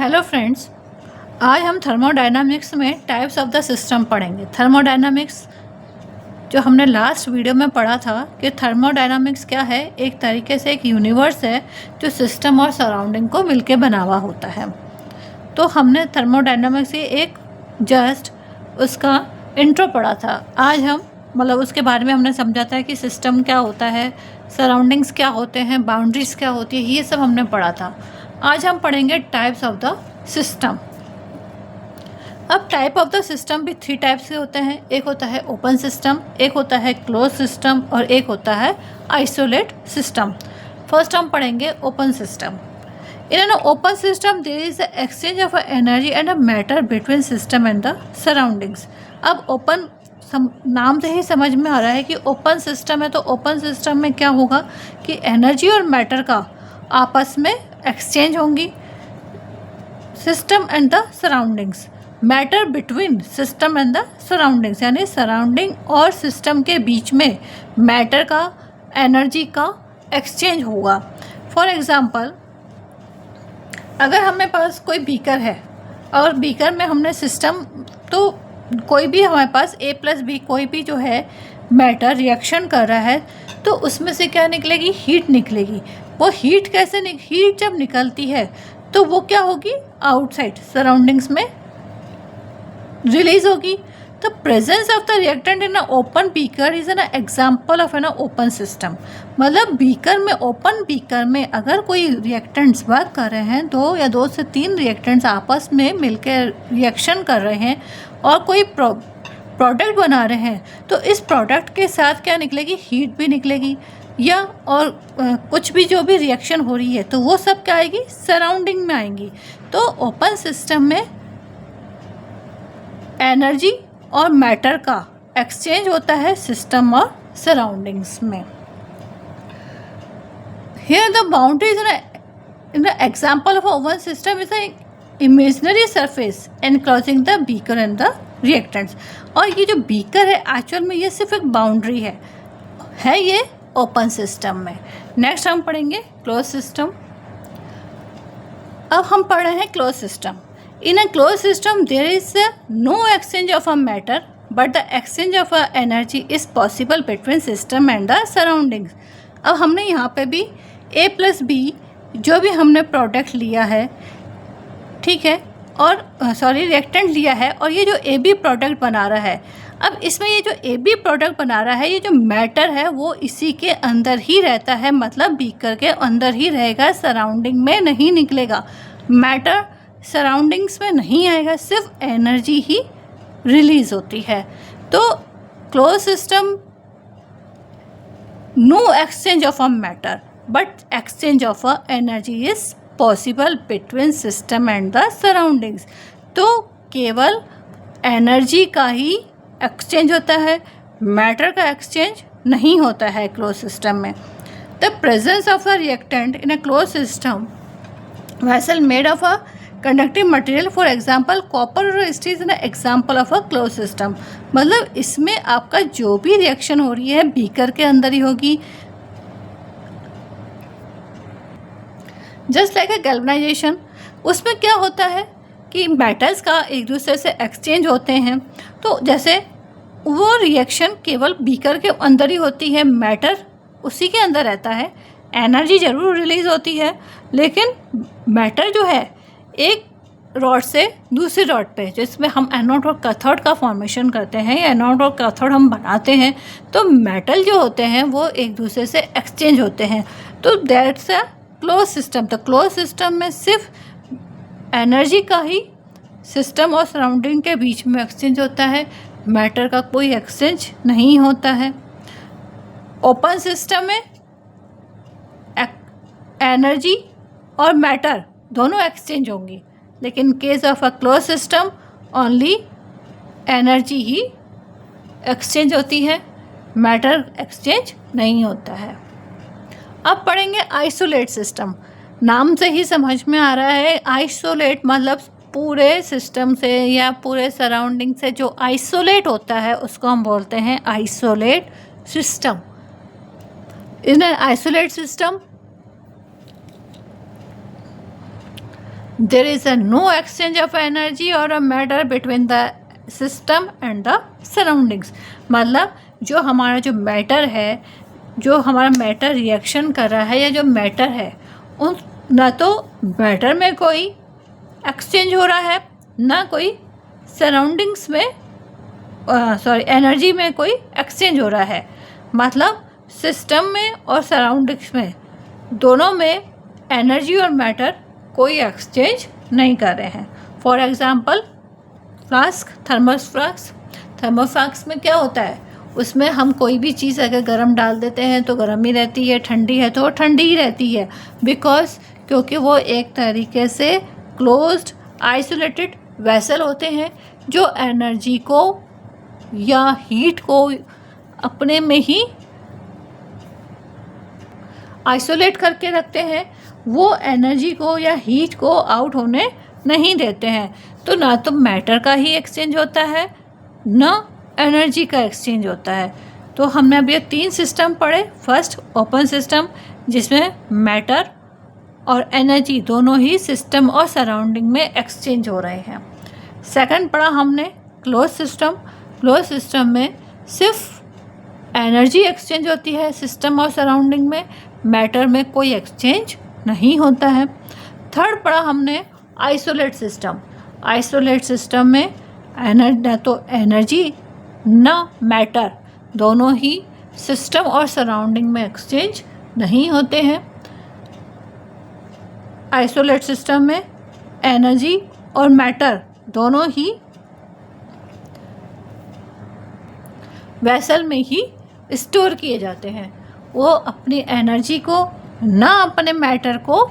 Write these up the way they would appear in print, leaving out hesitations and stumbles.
Hello friends, आज हम thermodynamics में टाइप्स ऑफ द सिस्टम पढ़ेंगे। थर्मोडायनामिक्स जो हमने लास्ट वीडियो में पढ़ा था कि थर्मोडायनामिक्स क्या है, एक तरीके से एक यूनिवर्स है जो सिस्टम और सराउंडिंग को मिलके बना हुआ होता है। तो हमने थर्मोडायनामिक्स से एक जस्ट उसका इंट्रो पढ़ा था। आज हम उसके बारे में हमने समझा था कि सिस्टम क्या होता है, सराउंडिंग्स क्या होते हैं, बाउंड्रीज क्या होती है, ये सब हमने पढ़ा था। आज हम पढ़ेंगे टाइप्स ऑफ द सिस्टम। अब टाइप ऑफ द सिस्टम भी 3 टाइप्स के होते हैं। एक होता है ओपन सिस्टम, एक होता है क्लोज सिस्टम और एक होता है आइसोलेट सिस्टम। फर्स्ट हम पढ़ेंगे open system. In an open system there is the exchange of energy and a matter between system and the surroundings. अब ओपन नाम से ही समझ में आ रहा है कि ओपन सिस्टम है, तो ओपन सिस्टम में क्या होगा कि एनर्जी और मैटर का आपस में एक्सचेंज होंगी। System and the surroundings, matter between system and the surroundings, यानी सराउंडिंग और सिस्टम के बीच में मैटर का, एनर्जी का एक्सचेंज होगा। फॉर एग्ज़ाम्पल, अगर हमें पास कोई बीकर है और बीकर में हमने सिस्टम, तो कोई भी हमारे पास A+B कोई भी जो है मैटर रिएक्शन कर रहा है, तो उसमें से क्या निकलेगी, हीट निकलेगी। वो हीट कैसे हीट जब निकलती है तो वो क्या होगी, आउटसाइड सराउंडिंग्स में रिलीज होगी। तो presence of the reactant in a open beaker is an example of N open system. मतलब बीकर में, ओपन बीकर में अगर कोई रिएक्टेंट्स वर्क कर रहे हैं, 2 या 2 से 3 रिएक्टेंट्स आपस में मिलकर रिएक्शन कर रहे हैं और कोई प्रोडक्ट बना रहे हैं, तो इस प्रोडक्ट के साथ क्या निकलेगी, हीट भी निकलेगी, या और कुछ भी जो भी रिएक्शन हो रही है तो वो सब क्या आएगी, सराउंडिंग में आएंगी। तो ओपन सिस्टम में एनर्जी और मैटर का एक्सचेंज होता है सिस्टम और सराउंडिंग्स में। Here the boundaries in the example of open system is a imaginary surface enclosing the beaker and the reactants. और ये जो बीकर है एक्चुअल में ये सिर्फ एक बाउंड्री है ये ओपन सिस्टम में। नेक्स्ट हम पढ़ेंगे क्लोज सिस्टम। अब हम पढ़ रहे हैं close system. In a close system there is no exchange of a matter but the exchange of a energy is possible between system and the surroundings. अब हमने यहाँ पे भी A+B जो भी हमने प्रोडक्ट लिया है, ठीक है, और रिएक्टेंट लिया है, और ये जो AB प्रोडक्ट बना रहा है, अब इसमें ये जो AB प्रोडक्ट बना रहा है, ये जो मैटर है वो इसी के अंदर ही रहता है, मतलब बीकर के अंदर ही रहेगा, सराउंडिंग में नहीं निकलेगा। मैटर सराउंडिंग्स में नहीं आएगा, सिर्फ एनर्जी ही रिलीज होती है। तो close system, no exchange of a matter but exchange of a energy is possible between system and the surroundings. तो केवल एनर्जी का ही एक्सचेंज होता है, मैटर का एक्सचेंज नहीं होता है क्लोज सिस्टम में। The presence of a reactant in a close system vessel made of a conductive material, for example copper और steel is an example of a close system. मतलब इसमें आपका जो भी रिएक्शन हो रही है बीकर के अंदर ही होगी। जस्ट लाइक अ गैल्वेनाइजेशन, उसमें क्या होता है कि मेटल्स का एक दूसरे से एक्सचेंज होते हैं, तो जैसे वो रिएक्शन केवल बीकर के अंदर ही होती है, मैटर उसी के अंदर रहता है, एनर्जी ज़रूर रिलीज़ होती है, लेकिन मैटर जो है एक रॉड से दूसरी रॉड पे, जिसमें हम एनोड और कैथोड का फॉर्मेशन करते हैं, या एनोड और कैथोड हम बनाते हैं, तो मेटल जो होते हैं वो एक दूसरे से एक्सचेंज होते हैं। तो दैट्स अ क्लोज सिस्टम। तो क्लोज सिस्टम में सिर्फ एनर्जी का ही सिस्टम और सराउंडिंग के बीच में एक्सचेंज होता है, मैटर का कोई एक्सचेंज नहीं होता है। ओपन सिस्टम में एनर्जी और मैटर दोनों एक्सचेंज होंगी, लेकिन case of a close system only energy he exchange होती है, मैटर एक्सचेंज नहीं होता है। अब पढ़ेंगे आइसोलेट सिस्टम। नाम से ही समझ में आ रहा है, आइसोलेट मतलब पूरे सिस्टम से या पूरे सराउंडिंग से जो आइसोलेट होता है उसको हम बोलते हैं isolate system. In an isolate system there is a no exchange of energy और a matter between the system and the surroundings. मतलब जो हमारा जो मैटर है, जो हमारा मैटर रिएक्शन कर रहा है या जो मैटर है, उन ना तो मैटर में कोई एक्सचेंज हो रहा है, ना कोई सराउंडिंग्स में एनर्जी में कोई एक्सचेंज हो रहा है। मतलब सिस्टम में और सराउंडिंग्स में दोनों में एनर्जी और मैटर कोई एक्सचेंज नहीं कर रहे हैं। फॉर एग्ज़ाम्पल फ्लास्क, थर्मोफ्लास्क में क्या होता है, उसमें हम कोई भी चीज़ अगर गर्म डाल देते हैं तो गर्म ही रहती है, ठंडी है तो वो ठंडी ही रहती है, क्योंकि वो एक तरीके से क्लोज्ड आइसोलेटेड वेसल होते हैं जो एनर्जी को या हीट को अपने में ही आइसोलेट करके रखते हैं। वो एनर्जी को या हीट को आउट होने नहीं देते हैं। तो ना तो मैटर का ही एक्सचेंज होता है, ना एनर्जी का एक्सचेंज होता है। तो हमने अभी 3 सिस्टम पढ़े। फर्स्ट ओपन सिस्टम, जिसमें मैटर और एनर्जी दोनों ही सिस्टम और सराउंडिंग में एक्सचेंज हो रहे हैं। सेकंड पढ़ा हमने क्लोज सिस्टम में सिर्फ एनर्जी एक्सचेंज होती है सिस्टम और सराउंडिंग में, मैटर में कोई एक्सचेंज नहीं होता है। थर्ड पढ़ा हमने आइसोलेट सिस्टम में ना तो एनर्जी ना मैटर दोनों ही सिस्टम और सराउंडिंग में एक्सचेंज नहीं होते हैं। आइसोलेट सिस्टम में एनर्जी और मैटर दोनों ही वेसल में ही स्टोर किए जाते हैं। वो अपनी एनर्जी को ना अपने मैटर को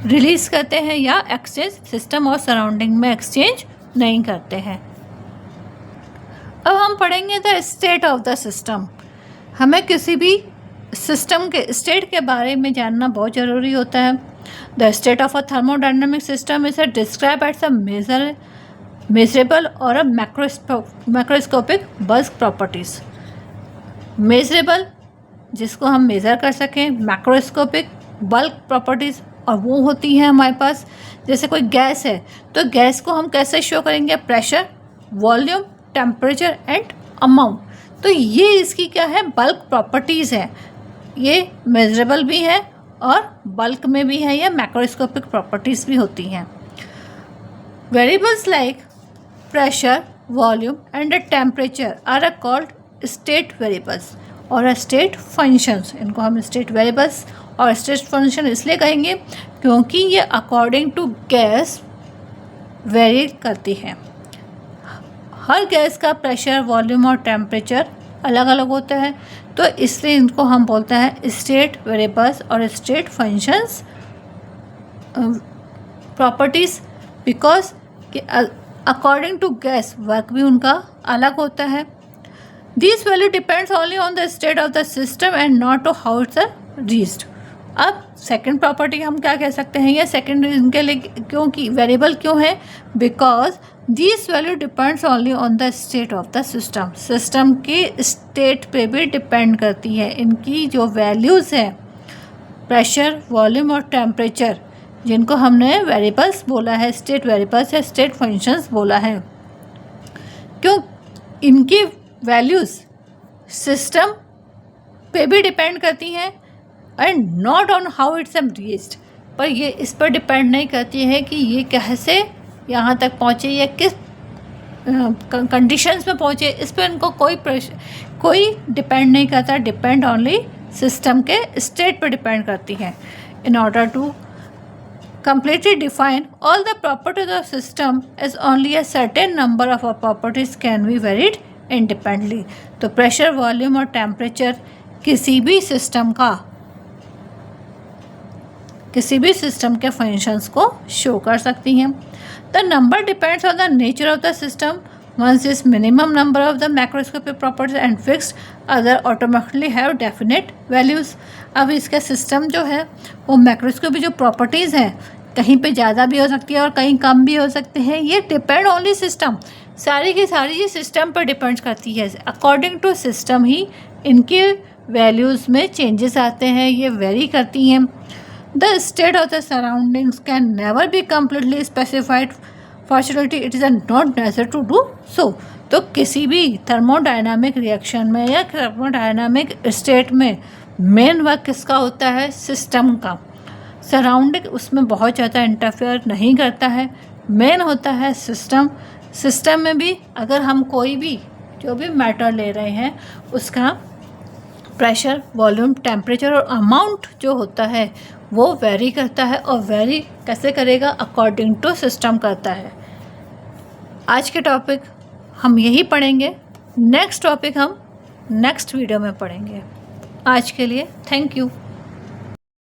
रिलीज़ करते हैं या एक्सचेंज सिस्टम और सराउंडिंग में एक्सचेंज नहीं करते हैं। अब हम पढ़ेंगे the state of the system. हमें किसी भी सिस्टम के स्टेट के बारे में जानना बहुत ज़रूरी होता है। The state of a thermodynamic system is describe at the measurable और अ मैक्रोस्कोपिक बल्क प्रॉपर्टीज़। मेजरेबल जिसको हम मेज़र कर सकें, मैक्रोस्कोपिक बल्क प्रॉपर्टीज़, और वो होती हैं हमारे पास। जैसे कोई गैस है तो गैस को हम कैसे शो करेंगे, pressure, volume, temperature and amount. तो ये इसकी क्या है, बल्क प्रॉपर्टीज़ है। ये मेजरेबल भी है और बल्क में भी है, या मैक्रोस्कोपिक प्रॉपर्टीज़ भी होती हैं। Variables like pressure, volume and temperature are called state variables और स्टेट फंक्शंस। इनको हम स्टेट वेरिएबल्स और स्टेट फंक्शन इसलिए कहेंगे क्योंकि ये अकॉर्डिंग टू गैस वेरी करती है। हर गैस का प्रेशर, वॉल्यूम और टेम्परेचर अलग अलग होता है, तो इसलिए इनको हम बोलते हैं स्टेट वेरिएबल्स और स्टेट फंक्शंस प्रॉपर्टीज़, बिकॉज कि अकॉर्डिंग टू गैस वर्क भी उनका अलग होता है। This value depends only on the state of the system and not to how it's reached. अब सेकंड प्रॉपर्टी हम क्या कह सकते हैं, या सेकंड इनके लिए क्योंकि वेरिएबल क्यों है, because this value depends only on the state of the system. System के स्टेट पे भी डिपेंड करती है। इनकी जो वैल्यूज़ हैं, प्रेशर, वॉल्यूम और टेम्परेचर, जिनको हमने वेरिएबल्स बोला है, स्टेट वेरिएबल्स या स्टेट फंक्शंस बोला है, क्यों इनकी वैल्यूज़ सिस्टम पे भी डिपेंड करती हैं and not on how it's reached. पर ये इस पर डिपेंड नहीं करती है कि ये कैसे यहाँ तक पहुँचे या किस कंडीशंस में पहुँचे। इस पर इनको कोई डिपेंड नहीं करता। डिपेंड ओनली सिस्टम के स्टेट पर डिपेंड करती है। In order to completely define all the properties of system as only a certain number of properties can be varied independently। तो प्रेशर, वॉल्यूम और टेम्परेचर किसी भी सिस्टम के फंक्शंस को शो कर सकती हैं। The number depends on the nature of the system. Once this minimum number of the macroscopic properties and fixed, other automatically have definite values। अब इसका सिस्टम जो है वो मैक्रोस्कोपिक जो प्रॉपर्टीज़ हैं कहीं पे ज़्यादा भी हो सकती है और कहीं कम भी हो सकते हैं। ये डिपेंड ओनली सिस्टम, सारी की सारी ये सिस्टम पर डिपेंड करती है। अकॉर्डिंग टू सिस्टम ही इनके वैल्यूज़ में चेंजेस आते हैं, ये वेरी करती हैं। The state of the surroundings can never be completely specified, fortunately it is not necessary to do so. तो किसी भी थर्मोडायनामिक रिएक्शन में या थर्मोडायनामिक स्टेट में मेन वर्क किसका होता है? सिस्टम का। सराउंडिंग उसमें बहुत ज़्यादा इंटरफेयर नहीं करता है, मेन होता है सिस्टम। सिस्टम में भी अगर हम कोई भी जो भी मैटर ले रहे हैं उसका प्रेशर, वॉल्यूम, टेम्परेचर और अमाउंट जो होता है वो वेरी करता है, और वेरी कैसे करेगा? अकॉर्डिंग टू सिस्टम करता है। आज के टॉपिक हम यही पढ़ेंगे, नेक्स्ट टॉपिक हम नेक्स्ट वीडियो में पढ़ेंगे। आज के लिए थैंक यू।